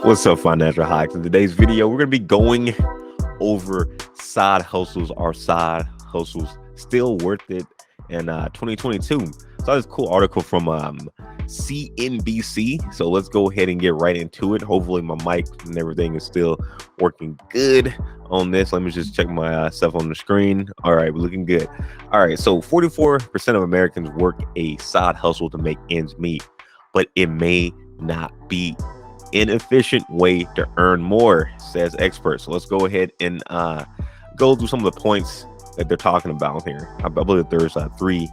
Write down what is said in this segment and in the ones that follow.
What's up, financial hacks? In today's video, we're going to be going over side hustles. Are side hustles still worth it in 2022? So this cool article from CNBC. So let's go ahead and get right into it. Hopefully my mic and everything is still working good on this. Let me just check my stuff on the screen. All right, we're looking good. All right, so 44% of Americans work a side hustle to make ends meet, but it may not be inefficient way to earn more, says experts. So let's go ahead and go through some of the points that they're talking about here. I believe there's three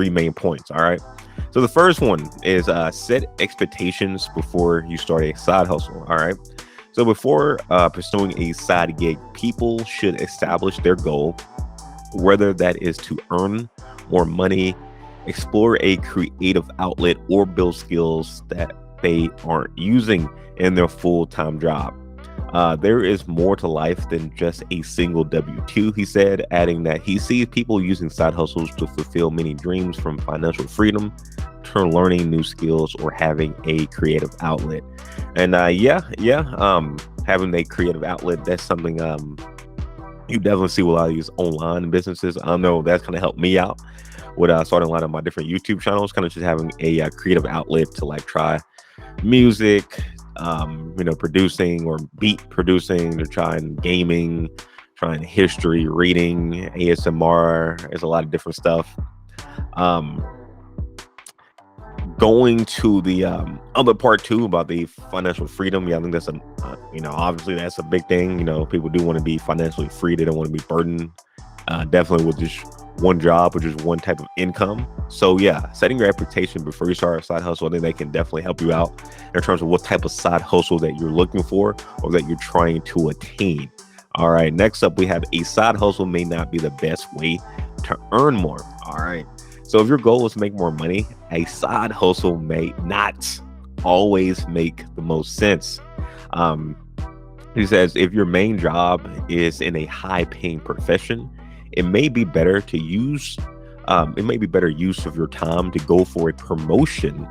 main points. All right. So the first one is set expectations before you start a side hustle. All right. So before pursuing a side gig, people should establish their goal, whether that is to earn more money, explore a creative outlet, or build skills that they aren't using in their full-time job. There is more to life than just a single W-2, he said, adding that he sees people using side hustles to fulfill many dreams, from financial freedom to learning new skills or having a creative outlet. And having a creative outlet, that's something you definitely see with a lot of these online businesses. I know that's kind of helped me out with starting a lot of my different YouTube channels, kind of just having a creative outlet to like try music, producing or beat producing, to trying gaming, trying history, reading, ASMR. There's a lot of different stuff. Going to the other part too about the financial freedom. Yeah, I think that's obviously that's a big thing. People do want to be financially free. They don't want to be burdened definitely with just one job or just one type of income. So yeah, setting your expectation before you start a side hustle, I think they can definitely help you out in terms of what type of side hustle that you're looking for or that you're trying to attain. All right, next up we have a side hustle may not be the best way to earn more. All right, so if your goal is to make more money, a side hustle may not always make the most sense. He says if your main job is in a high paying profession, it may be better to use better use of your time to go for a promotion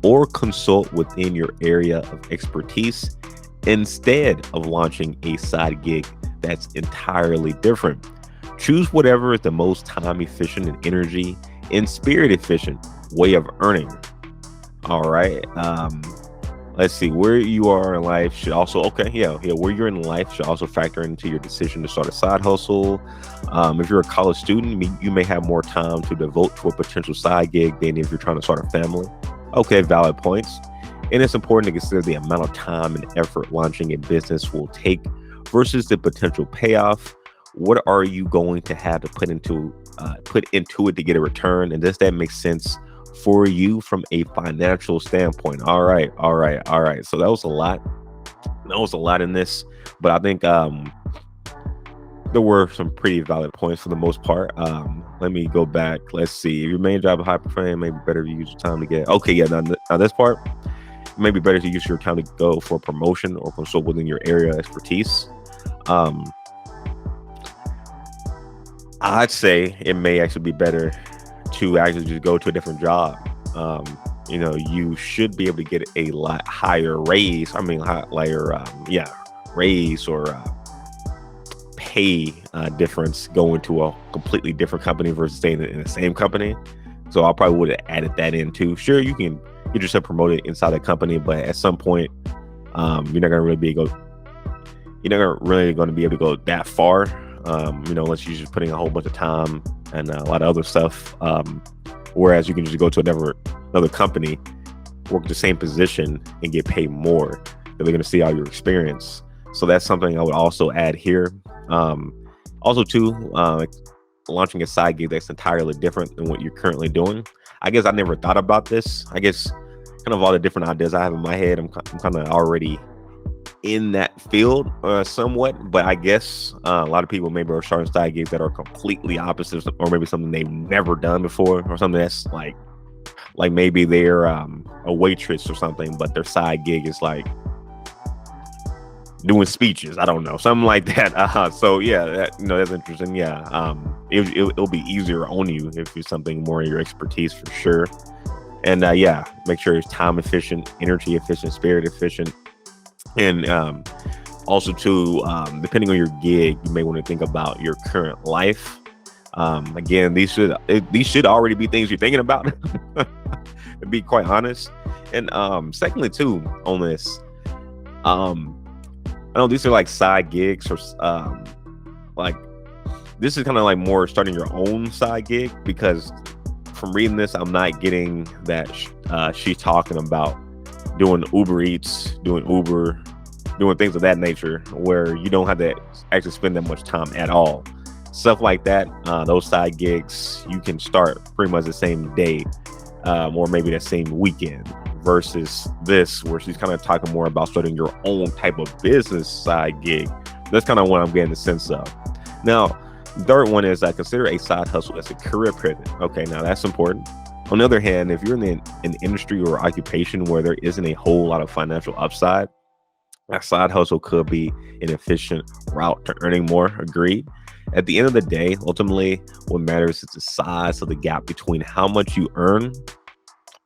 or consult within your area of expertise instead of launching a side gig that's entirely different. Choose whatever is the most time efficient and energy and spirit efficient way of earning. All right. Let's see, where you are in life should also, where you're in life should also factor into your decision to start a side hustle. If you're a college student, you may have more time to devote to a potential side gig than if you're trying to start a family. Okay, valid points. And it's important to consider the amount of time and effort launching a business will take versus the potential payoff. What are you going to have to put into it to get a return? And does that make sense for you from a financial standpoint? All right. So that was a lot. In this, but I think there were some pretty valid points for the most part. Let me go back. Let's see. If your main job is high performing, maybe better to use your time to get. Okay, yeah. Now this part, maybe better to use your time to go for a promotion or consult within your area of expertise. I'd say it may actually be better to actually just go to a different job. You should be able to get a lot higher raise. Raise or pay difference going to a completely different company versus staying in the same company. So I probably would have added that in too. Sure, you can get yourself promoted inside the company, but at some point, you're not going to be able to go that far. Unless you're just putting a whole bunch of time and a lot of other stuff. Whereas you can just go to another company, work the same position, and get paid more. They're going to see all your experience. So that's something I would also add here. Also, too, launching a side gig that's entirely different than what you're currently doing. I guess I never thought about this. I guess kind of all the different ideas I have in my head, I'm kind of already in that field somewhat, but I guess a lot of people maybe are starting side gigs that are completely opposite, or maybe something they've never done before, or something that's like maybe they're a waitress or something, but their side gig is like doing speeches. I don't know, something like that. So yeah, that's interesting. Yeah, it'll be easier on you if it's something more in your expertise for sure. And make sure it's time efficient, energy efficient, spirit efficient. And also too, depending on your gig, you may want to think about your current life. Again, these should already be things you're thinking about, to be quite honest. And secondly too, on this, um, I know these are like side gigs, or like this is kind of like more starting your own side gig, because from reading this, I'm not getting that she's talking about doing Uber Eats, doing Uber, doing things of that nature, where you don't have to actually spend that much time at all. Stuff like that, those side gigs, you can start pretty much the same day, or maybe that same weekend. Versus this, where she's kind of talking more about starting your own type of business side gig. That's kind of what I'm getting the sense of. Now, the third one is I consider a side hustle as a career pivot. Okay, now that's important. On the other hand, if you're in an industry or occupation where there isn't a whole lot of financial upside, a side hustle could be an efficient route to earning more. Agreed. At the end of the day, ultimately, what matters is the size of the gap between how much you earn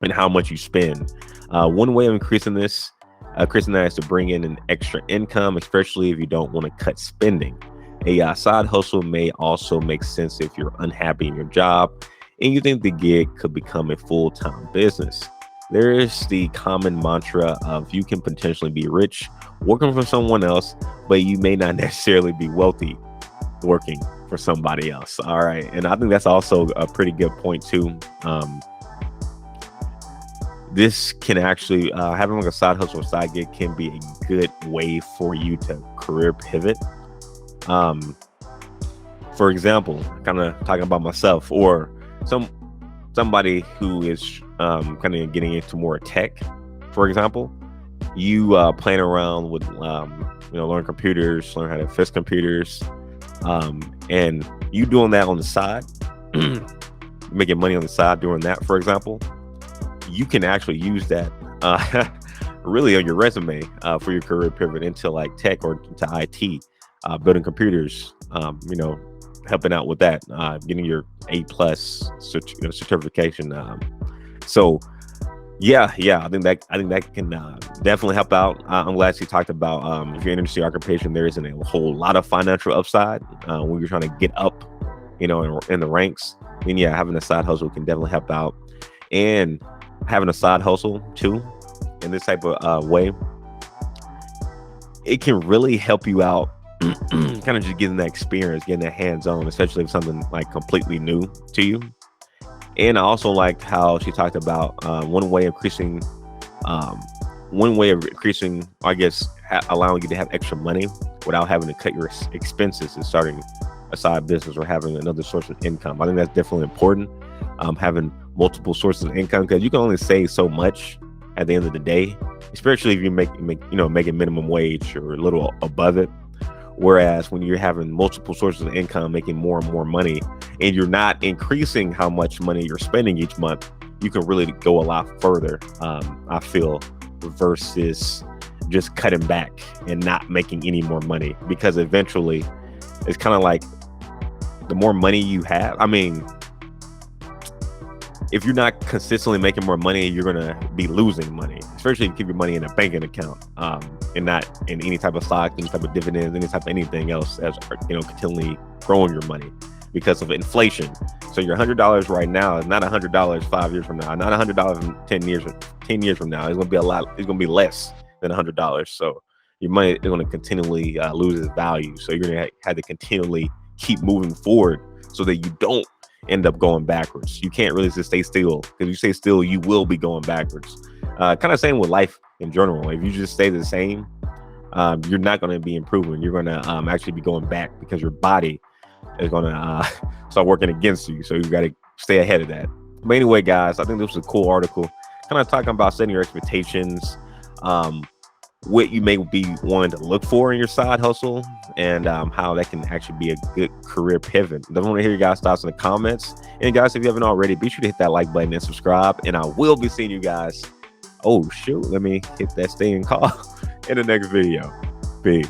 and how much you spend. One way of increasing that is to bring in an extra income, especially if you don't want to cut spending. A side hustle may also make sense if you're unhappy in your job and you think the gig could become a full-time business. There is the common mantra of you can potentially be rich working for someone else, but you may not necessarily be wealthy working for somebody else. All right. And I think that's also a pretty good point too. This can actually, having like a side hustle or side gig can be a good way for you to career pivot. For example, kind of talking about myself, or somebody who is kind of getting into more tech. For example, you playing around with learn computers, learn how to fix computers, and you doing that on the side, making money on the side doing that. For example, you can actually use that really on your resume for your career pivot into like tech or to IT, building computers, helping out with that, getting your A+ certification. So yeah, I think that can definitely help out. I'm glad she talked about if you're in industry occupation, there isn't a whole lot of financial upside when you're trying to get up, in the ranks. Then yeah, having a side hustle can definitely help out, and having a side hustle too in this type of way, it can really help you out. Kind of just getting that experience, getting that hands-on, especially if something like completely new to you. And I also liked how she talked about one way of increasing, I guess, allowing you to have extra money without having to cut your expenses is starting a side business or having another source of income. I think that's definitely important. Having multiple sources of income, because you can only save so much at the end of the day, especially if you making minimum wage or a little above it. Whereas when you're having multiple sources of income, making more and more money, and you're not increasing how much money you're spending each month, you can really go a lot further, I feel, versus just cutting back and not making any more money. Because eventually it's kind of like the more money you have, if you're not consistently making more money, you're going to be losing money, especially if you keep your money in a banking account, and not in any type of stock, any type of dividends, any type of anything else, as continually growing your money because of inflation. So your $100 right now is not $100 5 years from now, not $100 in 10 years from now. It's going to be it's going to be less than $100. So your money is going to continually lose its value. So you're going to have to continually keep moving forward so that you don't end up going backwards. You can't really just stay still, because you stay still, you will be going backwards. Kind of same with life in general. If you just stay the same, you're not going to be improving. You're going to actually be going back, because your body is going to start working against you. So you got to stay ahead of that. But anyway, guys, I think this was a cool article, kind of talking about setting your expectations, what you may be wanting to look for in your side hustle, and how that can actually be a good career pivot. I want to hear your guys' thoughts in the comments. And guys, if you haven't already, be sure to hit that like button and subscribe. And I will be seeing you guys. Oh shoot, let me hit that staying call in the next video. Peace.